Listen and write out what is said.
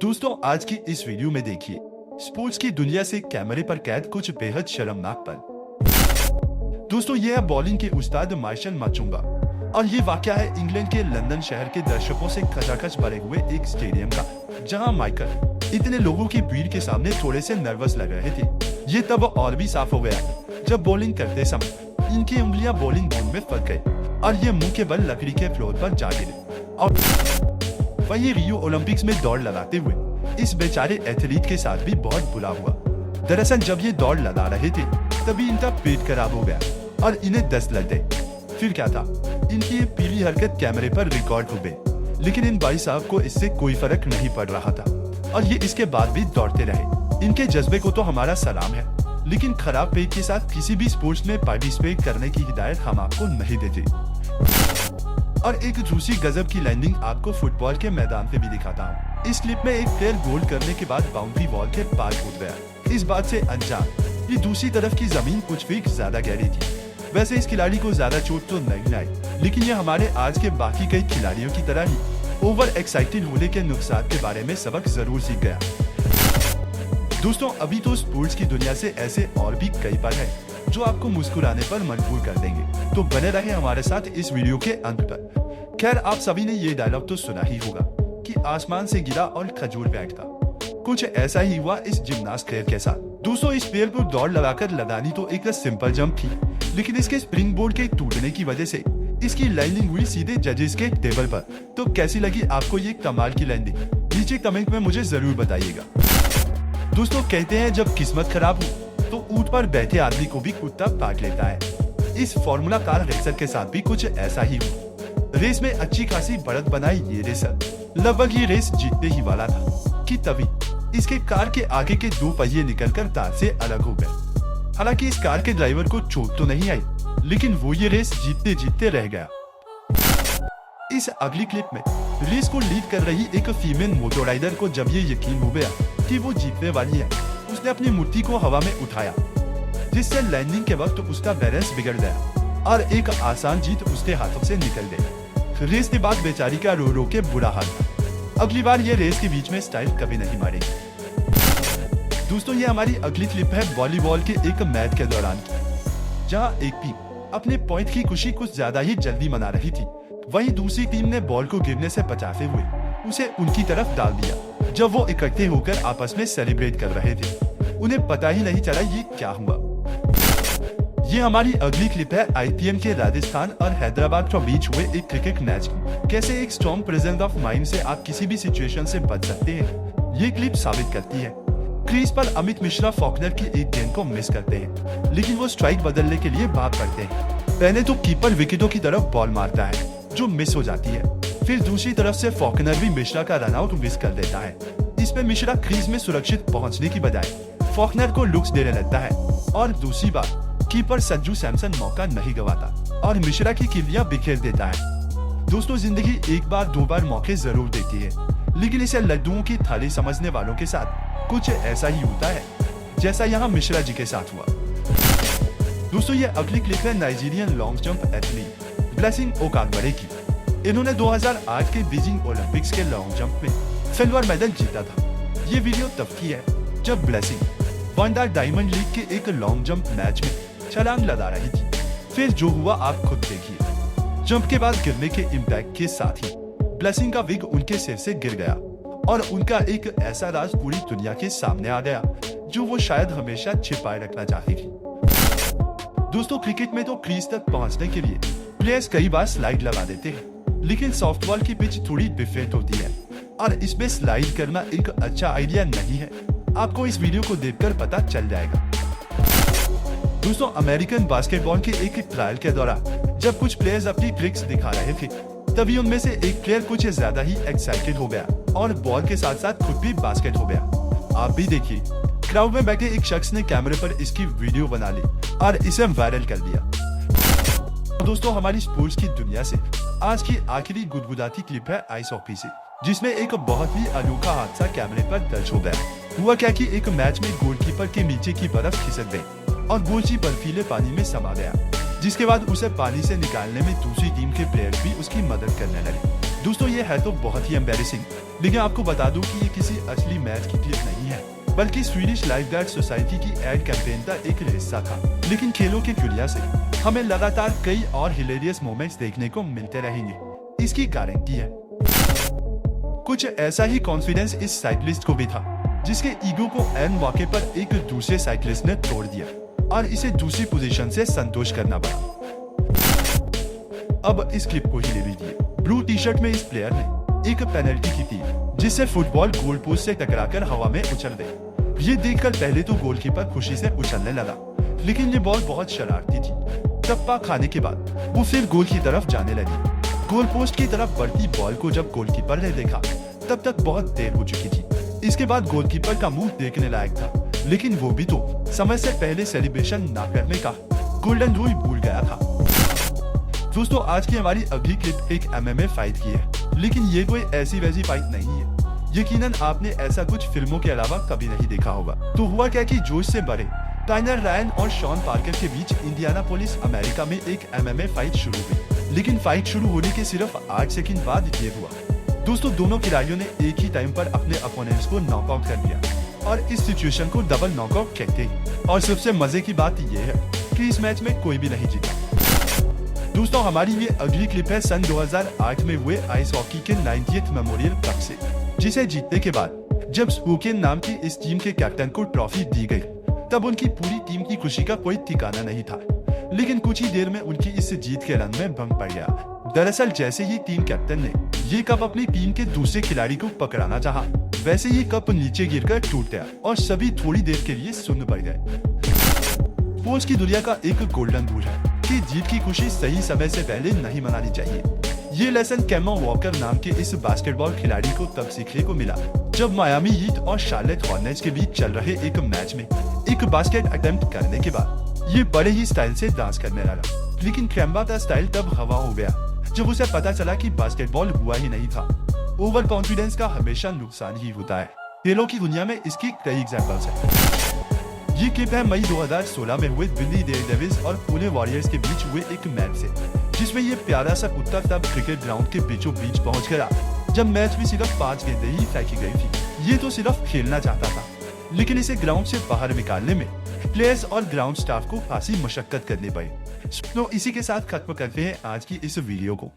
दोस्तों आज की इस वीडियो में देखिए स्पोर्ट्स की दुनिया से कैमरे पर कैद कुछ बेहद शर्मनाक पल। दोस्तों ये है बॉलिंग के उस्ताद मार्शल माचुंगा और ये वाकया है इंग्लैंड के लंदन शहर के दर्शकों से खचाखच भरे हुए एक स्टेडियम का, जहां माइकल इतने लोगों की भीड़ के सामने थोड़े से नर्वस लग रहे थे। ये तब और भी साफ हो गया जब बॉलिंग करते समय इनकी उंगलियां बॉलिंग बूम में फंस गई और ये मुंह के बल लकड़ी के फ्लोर पर जा गिरे। और वही रियो ओलंपिक्स में दौड़ लगाते हुए इस बेचारे एथलीट के साथ भी बहुत बुरा हुआ। दरअसल जब ये दौड़ लगा रहे थे तभी इनका पेट खराब हो गया और इन्हें दस्त लग गए। फिर क्या था, इनकी ये पीली हरकत कैमरे पर रिकॉर्ड हो गई, लेकिन इन भाई साहब को इससे कोई फर्क नहीं पड़ रहा था और ये इसके बाद भी दौड़ते रहे। इनके जज्बे को तो हमारा सलाम है, लेकिन खराब पेट के साथ किसी भी स्पोर्ट्स में पार्टिसिपेट करने की हिदायत हम आपको नहीं देते। और एक दूसरी गजब की लैंडिंग आपको फुटबॉल के मैदान पे भी दिखाता हूँ। इस क्लिप में एक प्लेयर गोल करने के बाद बाउंड्री वॉल के पार कूद गया। इस बात से अनजान ये दूसरी तरफ की जमीन कुछ फीट ज्यादा गहरी थी। वैसे इस खिलाड़ी को ज्यादा चोट तो नहीं आई, लेकिन ये हमारे आज के बाकी कई खिलाड़ियों की तरह ही ओवर एक्साइटेड होने के नुकसान के बारे में सबक जरूर सीख गया। दोस्तों अभी तो स्पोर्ट्स की दुनिया से ऐसे और भी कई पल है जो आपको मुस्कुराने पर मजबूर कर देंगे, तो बने रहे हमारे साथ इस वीडियो के अंत तक। खैर आप सभी ने ये डायलॉग तो सुना ही होगा कि आसमान से गिरा और खजूर बैठता। कुछ ऐसा ही हुआ इस जिम्नास्ट प्लेयर के साथ। दोस्तों इस प्लेयर को दौड़ लगाकर लगानी तो एक सिंपल जंप थी, लेकिन इसके स्प्रिंग बोर्ड के टूटने की वजह से इसकी लैंडिंग हुई सीधे जजेस के टेबल पर। तो कैसी लगी आपको ये कमाल की लैंडिंग, नीचे कमेंट में मुझे जरूर बताइएगा। दोस्तों कहते हैं जब किस्मत खराब हो तो ऊंट पर बैठे आदमी को भी कुत्ता काट लेता है। इस फॉर्मूला कार रेसर के साथ भी कुछ ऐसा ही हुआ। रेस में अच्छी खासी बढ़त बनाई ये रेसर लगभग ये रेस जीतने ही वाला था कि तभी इसके कार के आगे के दो पहिए निकलकर तार से अलग हो गए। हालांकि इस कार के ड्राइवर को चोट तो नहीं आई, लेकिन वो ये रेस जीतते जीतते रह गया। इस अगली क्लिप में रेस को लीड कर रही एक फीमेल मोटर राइडर को जब ये यकीन हो गया कि वो जीतने वाली है, उसने अपनी मुट्ठी को हवा में उठाया, जिससे लैंडिंग के वक्त उसका बैलेंस बिगड़ गया और एक आसान जीत उसके हाथों से निकल गई। रेस के बाद बेचारी का रो रो के बुरा हाल था। अगली बार ये रेस के बीच में स्टाइल कभी नहीं मारेगी। दोस्तों ये हमारी अगली क्लिप है वॉलीबॉल के एक मैच के दौरान की, जहां एक टीम अपने पॉइंट की खुशी कुछ ज्यादा ही जल्दी मना रही थी। वहीं दूसरी टीम ने बॉल को गिरने से बचाते हुए उसे उनकी तरफ डाल दिया। जब वो इकट्ठे होकर आपस में सेलिब्रेट कर रहे थे, उन्हें पता ही नहीं चला ये क्या हुआ। ये हमारी अगली क्लिप है आईपीएल के राजस्थान और हैदराबाद के बीच हुए एक क्रिकेट मैच की। कैसे एक स्ट्रॉन्ग प्रेजेंस ऑफ माइंड से आप किसी भी सिचुएशन से बच सकते हैं, ये क्लिप साबित करती है। क्रीज पर अमित मिश्रा फॉकनर की एक गेंद को मिस करते हैं, लेकिन वो स्ट्राइक बदलने के लिए भाग पड़ते हैं। पहले तो कीपर विकेटों की तरफ बॉल मारता है जो मिस हो जाती है, फिर दूसरी तरफ से फॉकनर भी मिश्रा का रन आउट मिस कर देता है। इसमें मिश्रा क्रीज में सुरक्षित पहुंचने की बजाय फॉकनर को लुक्स देने लगता है और दूसरी बार कीपर संजू सैमसन मौका नहीं गवाता और मिश्रा की किलियां बिखेर देता है। दोस्तों जिंदगी एक बार दो बार मौके जरूर देती है, लेकिन इसे लड्डुओं की थाली समझने वालों के साथ कुछ ऐसा ही होता है जैसा यहाँ मिश्रा जी के साथ हुआ। दोस्तों ये अगली क्लिप है Nigerian long jump athlete Blessing Okagbare की। इन्होंने 2008 के बीजिंग ओलंपिक्स के लॉन्ग जंप में सिल्वर मेडल जीता था। ये वीडियो तब की है जब ब्लेसिंग वंडर डायमंड लीग के एक लॉन्ग जंप मैच में छलांग लगा रही थी। फिर जो हुआ आप खुद देखिए। जंप के बाद गिरने के इम्पैक्ट के साथ ही ब्लेसिंग का विग उनके सिर से गिर गया और उनका एक ऐसा राज पूरी दुनिया के सामने आ गया जो वो शायद हमेशा छिपाए रखना चाहती थी। दोस्तों क्रिकेट में तो क्रीज तक पहुंचने के लिए प्लेयर्स कई बार स्लाइड लगा देते हैं, लेकिन सॉफ्टबॉल की पिच थोड़ी डिफरेंट होती है और इसमें स्लाइड करना एक अच्छा आइडिया नहीं है। आपको इस वीडियो को देखकर पता चल जाएगा। दोस्तों अमेरिकन बास्केटबॉल के एक ट्रायल के दौरान जब कुछ प्लेयर्स अपनी ट्रिक्स दिखा रहे थे, तभी उनमें से एक प्लेयर कुछ ज्यादा ही एक्साइटेड हो गया और बॉल के साथ साथ खुद भी बास्केट हो गया। आप भी देखिए, क्राउड में बैठे एक शख्स ने कैमरे पर इसकी वीडियो बना ली और इसे वायरल कर दिया। दोस्तों हमारी स्पोर्ट्स की दुनिया से आज की आखिरी गुदगुदाती क्लिप है आइस हॉकी से, जिसमें एक बहुत ही अनोखा हादसा कैमरे पर दर्ज हो गया। हुआ क्या कि एक मैच में गोलकीपर के नीचे की बर्फ खिसक गई और गोलची बर्फीले पानी में समा गया, जिसके बाद उसे पानी से निकालने में दूसरी टीम के प्लेयर भी उसकी मदद करने लगे। दोस्तों ये है तो बहुत ही एम्बैरेसिंग, लेकिन आपको बता दूं कि ये किसी असली मैच की क्लिप नहीं है, बल्कि स्वीडिश लाइफगार्ड सोसाइटी की एड कैंपेन का एक हिस्सा था। लेकिन खेलों की दुनिया से हमें लगातार कई और हिलेरियस मोमेंट्स देखने को मिलते रहेंगे, इसकी गारंटी है। कुछ ऐसा ही कॉन्फिडेंस इस साइकिलिस्ट को भी था, जिसके ईगो को एन मौके पर एक दूसरे साइकिलिस्ट ने तोड़ दिया और इसे दूसरी पोजीशन से संतोष करना पड़ा। अब इस क्लिप को ही ले लीजिए। ब्लू टी शर्ट में इस प्लेयर ने एक पेनल्टी की थी, जिससे फुटबॉल गोल पोस्ट से टकराकर हवा में उछल गई। ये देखकर पहले तो गोलकीपर खुशी से उछलने लगा, लेकिन ये बॉल बहुत शरारती थी। टप्पा खाने के बाद वो फिर गोल की तरफ जाने लगी। गोल पोस्ट की तरफ बढ़ती बॉल को जब गोलकीपर ने देखा, तब तक बहुत देर हो चुकी थी। इसके बाद गोलकीपर का मुंह देखने लायक था, लेकिन वो भी तो समय से पहले सेलिब्रेशन ना करने का गोल्डन रूल भूल गया था। दोस्तों आज की हमारी अगली क्लिप एक एमएमए फाइट की है, लेकिन ये कोई ऐसी वैसी फाइट नहीं है। यकीनन आपने ऐसा कुछ फिल्मों के अलावा कभी नहीं देखा होगा। तो हुआ क्या कि जोश से भरे टाइनर रायन और शॉन पार्कर के बीच इंडियानापोलिस अमेरिका में एक एमएमए फाइट शुरू हुई। लेकिन फाइट शुरू होने के सिर्फ 8 सेकंड बाद ये हुआ। दोस्तों दोनों खिलाड़ियों ने एक ही टाइम पर अपने अपोनेंट्स को नॉकआउट कर दिया और इस सिचुएशन को डबल नॉकआउट कहते हैं। और सबसे मजे की बात ये है कि इस मैच में कोई भी नहीं जीता। दोस्तों हमारी ये अगली क्लिप है सन 2008 में हुए आइस हॉकी के 90th मेमोरियल कप से, जिसे जीतने के बाद जब स्पोकेन नाम की इस टीम के कैप्टन को ट्रॉफी दी गई, तब उनकी पूरी टीम की खुशी का कोई ठिकाना नहीं था। लेकिन कुछ ही देर में उनकी इस जीत के रन में भंग पड़ गया। दरअसल जैसे ही टीम कैप्टन ने ये कप अपनी टीम के दूसरे खिलाड़ी को पकड़ाना चाहा, वैसे ही कप नीचे गिरकर टूट गया और सभी थोड़ी देर के लिए सुन्न पड़ गए। स्पोर्ट्स की दुनिया का एक गोल्डन रूल है कि जीत की खुशी सही समय से पहले नहीं मनानी चाहिए। ये लेसन कैमो वॉकर नाम के इस बास्केटबॉल खिलाड़ी को तब सीखने को मिला जब मायामी हीट और शार्लेट हॉर्नेट्स के बीच चल रहे एक मैच में एक बास्केट अटेम्प्ट करने के बाद ये बड़े ही स्टाइल से डांस करने लगा। लेकिन कैम्बा का स्टाइल तब हवा हो गया जब उसे पता चला कि बास्केटबॉल हुआ ही नहीं था। ओवर कॉन्फिडेंस का हमेशा नुकसान ही होता है। खेलों की दुनिया में इसकी कई एग्जाम्पल्स हैं। ये क्लिप है मई 2016 में हुए दिल्ली डेयरडेविल्स और पुणे वॉरियर्स के बीच हुए एक मैच से, जिसमें ये प्यारा सा कुत्ता तब क्रिकेट ग्राउंड के बीचों बीच पहुंच गया जब मैच में सिर्फ 5 गेंदें ही फेंकी गई थी। ये तो सिर्फ खेलना चाहता था, लेकिन इसे ग्राउंड से बाहर निकालने में प्लेयर्स और ग्राउंड स्टाफ को खासी मशक्कत करनी पड़ी। तो इसी के साथ खत्म करते हैं आज की इस वीडियो को।